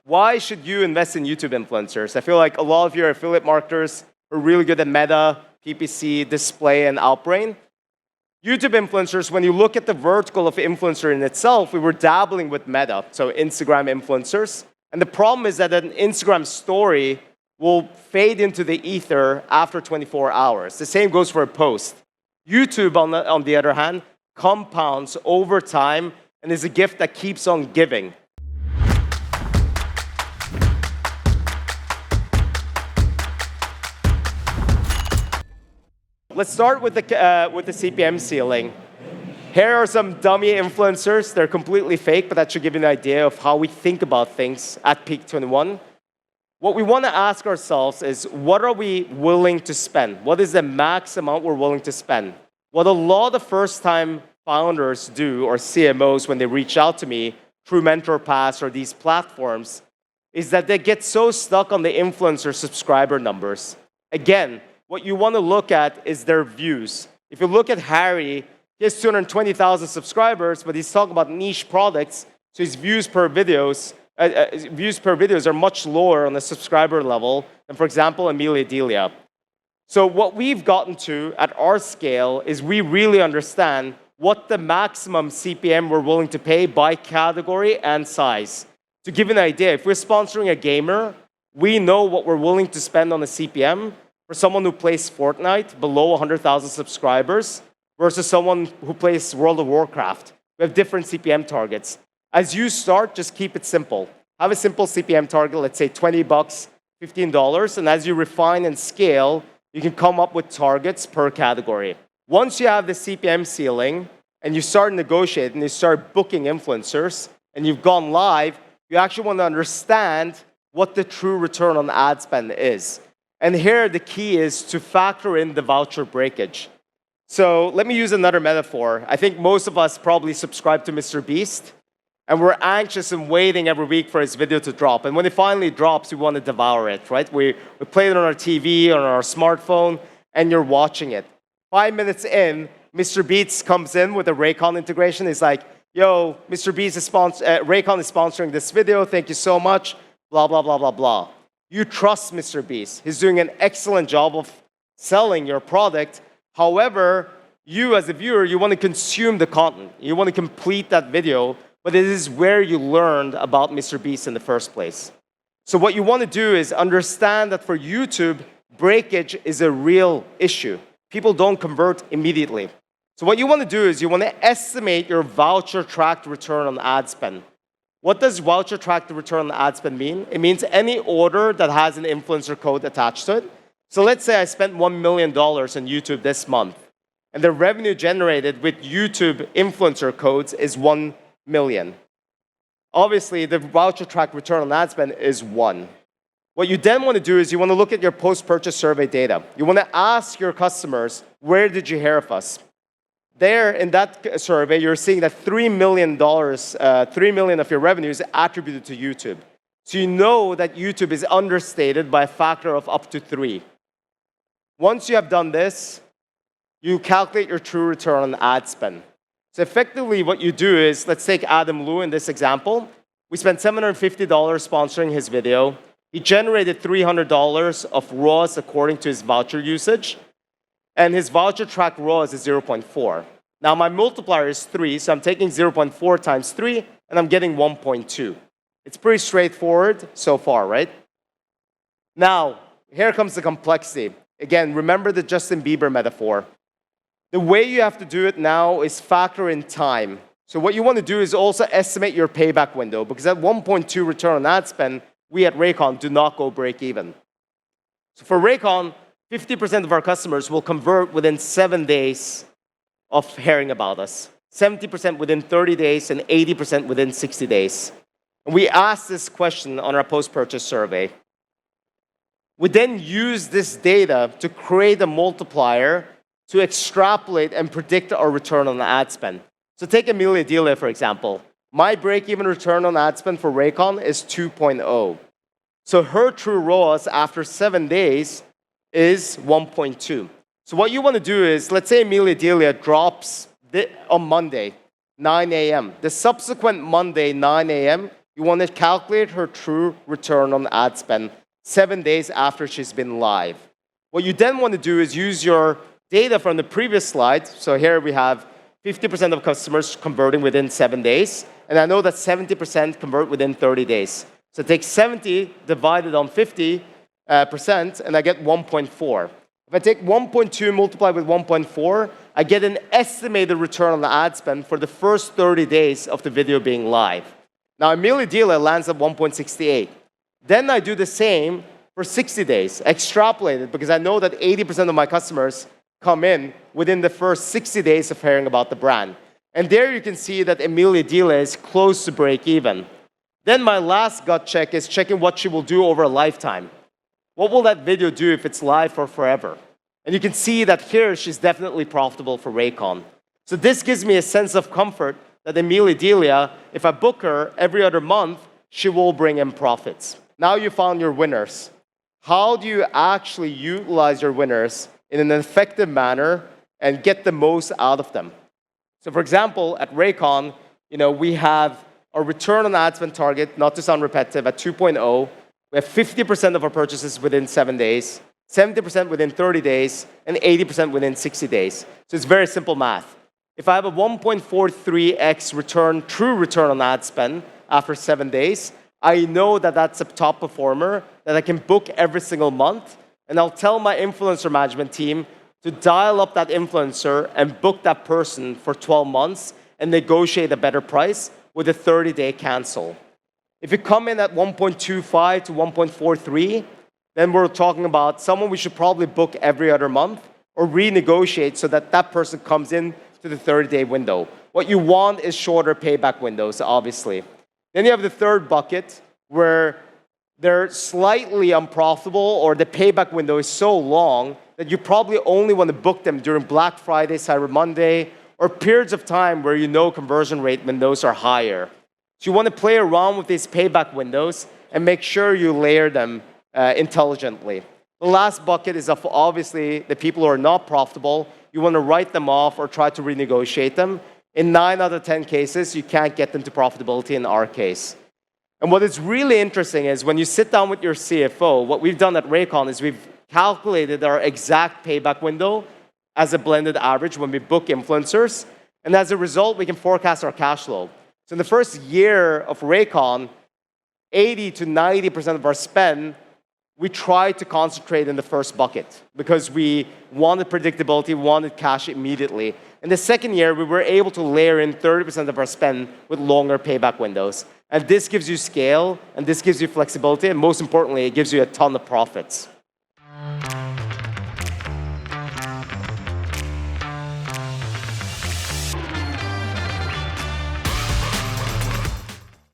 why should you invest in YouTube influencers? I feel like a lot of your affiliate marketers are really good at Meta, PPC, display, and Outbrain. YouTube influencers, when you look at the vertical of influencer in itself, we were dabbling with Meta, so Instagram influencers. And the problem is that an Instagram story will fade into the ether after 24 hours. The same goes for a post. YouTube, on the other hand, compounds over time and is a gift that keeps on giving. Let's start with the CPM ceiling. Here are some dummy influencers. They're completely fake, but that should give you an idea of how we think about things at Peak 21. What we want to ask ourselves is, what are we willing to spend? What is the max amount we're willing to spend? What a lot of first-time founders do, or CMOs, when they reach out to me through MentorPass or these platforms, is that they get so stuck on the influencer subscriber numbers. Again, what you want to look at is their views. If you look at Harry, he has 220,000 subscribers, but he's talking about niche products, so his views per videos are much lower on the subscriber level than, for example, Amelia Delia. So what we've gotten to at our scale is we really understand what the maximum CPM we're willing to pay by category and size. To give you an idea, if we're sponsoring a gamer, we know what we're willing to spend on a CPM for someone who plays Fortnite below 100,000 subscribers versus someone who plays World of Warcraft. We have different CPM targets. As you start, just keep it simple. Have a simple CPM target, let's say $20, $15, and as you refine and scale, you can come up with targets per category. Once you have the CPM ceiling and you start negotiating, you start booking influencers, and you've gone live, you actually want to understand what the true return on ad spend is. And here, the key is to factor in the voucher breakage. So let me use another metaphor. I think most of us probably subscribe to Mr. Beast, and we're anxious and waiting every week for his video to drop. And when it finally drops, we want to devour it, right? We play it on our TV, on our smartphone, and you're watching it. 5 minutes in, Mr. Beast comes in with a Raycon integration. He's like, yo, Mr. Beast is Raycon is sponsoring this video. Thank you so much. Blah, blah, blah, blah, blah. You trust Mr. Beast. He's doing an excellent job of selling your product. However, you as a viewer, you want to consume the content. You want to complete that video, but it is where you learned about Mr. Beast in the first place. So what you want to do is understand that for YouTube, breakage is a real issue. People don't convert immediately. So what you want to do is you want to estimate your voucher-tracked return on ad spend. What does voucher-tracked return on ad spend mean? It means any order that has an influencer code attached to it. So let's say I spent $1 million on YouTube this month, and the revenue generated with YouTube influencer codes is 1 million. Obviously, the voucher-tracked return on ad spend is 1. What you then want to do is you want to look at your post-purchase survey data. You want to ask your customers, where did you hear of us? There, in that survey, you're seeing that $3 million of your revenue is attributed to YouTube. So you know that YouTube is understated by a factor of up to 3. Once you have done this, you calculate your true return on ad spend. So effectively, what you do is, let's take Adam Liu in this example. We spent $750 sponsoring his video. He generated $300 of ROAS according to his voucher usage. And his voucher track ROAS is 0.4. Now, my multiplier is 3, so I'm taking 0.4 times 3, and I'm getting 1.2. It's pretty straightforward so far, right? Now, here comes the complexity. Again, remember the Justin Bieber metaphor. The way you have to do it now is factor in time. So what you want to do is also estimate your payback window, because at 1.2 return on ad spend, we at Raycon do not go break even. So for Raycon, 50% of our customers will convert within 7 days of hearing about us, 70% within 30 days, and 80% within 60 days. And we asked this question on our post-purchase survey. We then use this data to create a multiplier to extrapolate and predict our return on ad spend. So take Amelia Delia, for example. My break-even return on ad spend for Raycon is 2.0. So her true ROAS after 7 days is 1.2. So what you want to do is, let's say Amelia Delia drops on Monday, 9 a.m. The subsequent Monday, 9 a.m., You want to calculate her true return on ad spend 7 days after she's been live. What you then want to do is use your data from the previous slide. So here we have 50% of customers converting within 7 days. And I know that 70% convert within 30 days. So take 70 divided on 50%, and I get 1.4. If I take 1.2 multiplied with 1.4, I get an estimated return on the ad spend for the first 30 days of the video being live. Now, immediately lands at 1.68. Then I do the same for 60 days, extrapolate it, because I know that 80% of my customers come in within the first 60 days of hearing about the brand. And there you can see that Emilia Dila is close to break even. Then my last gut check is checking what she will do over a lifetime. What will that video do if it's live for forever? And you can see that here she's definitely profitable for Raycon. So this gives me a sense of comfort that Emilia Delia, if I book her every other month, she will bring in profits. Now you found your winners. How do you actually utilize your winners in an effective manner and get the most out of them? So for example, at Raycon, we have our return on ad spend target, not to sound repetitive, at 2.0. We have 50% of our purchases within 7 days, 70% within 30 days, and 80% within 60 days. So it's very simple math. If I have a 1.43x true return on ad spend after 7 days, I know that that's a top performer that I can book every single month, and I'll tell my influencer management team to dial up that influencer and book that person for 12 months and negotiate a better price with a 30-day cancel. If you come in at 1.25 to 1.43, then we're talking about someone we should probably book every other month or renegotiate so that that person comes in to the 30-day window. What you want is shorter payback windows, obviously. Then you have the third bucket where they're slightly unprofitable or the payback window is so long that you probably only want to book them during Black Friday, Cyber Monday, or periods of time where you know conversion rate windows are higher. So you want to play around with these payback windows and make sure you layer them intelligently. The last bucket is of obviously the people who are not profitable. You want to write them off or try to renegotiate them. In 9 out of 10 cases, you can't get them to profitability in our case. And what is really interesting is when you sit down with your CFO, what we've done at Raycon is we've calculated our exact payback window as a blended average when we book influencers. And as a result, we can forecast our cash flow. So in the first year of Raycon, 80 to 90% of our spend, we tried to concentrate in the first bucket because we wanted predictability, wanted cash immediately. In the second year, we were able to layer in 30% of our spend with longer payback windows. And this gives you scale, and this gives you flexibility, and most importantly, it gives you a ton of profits.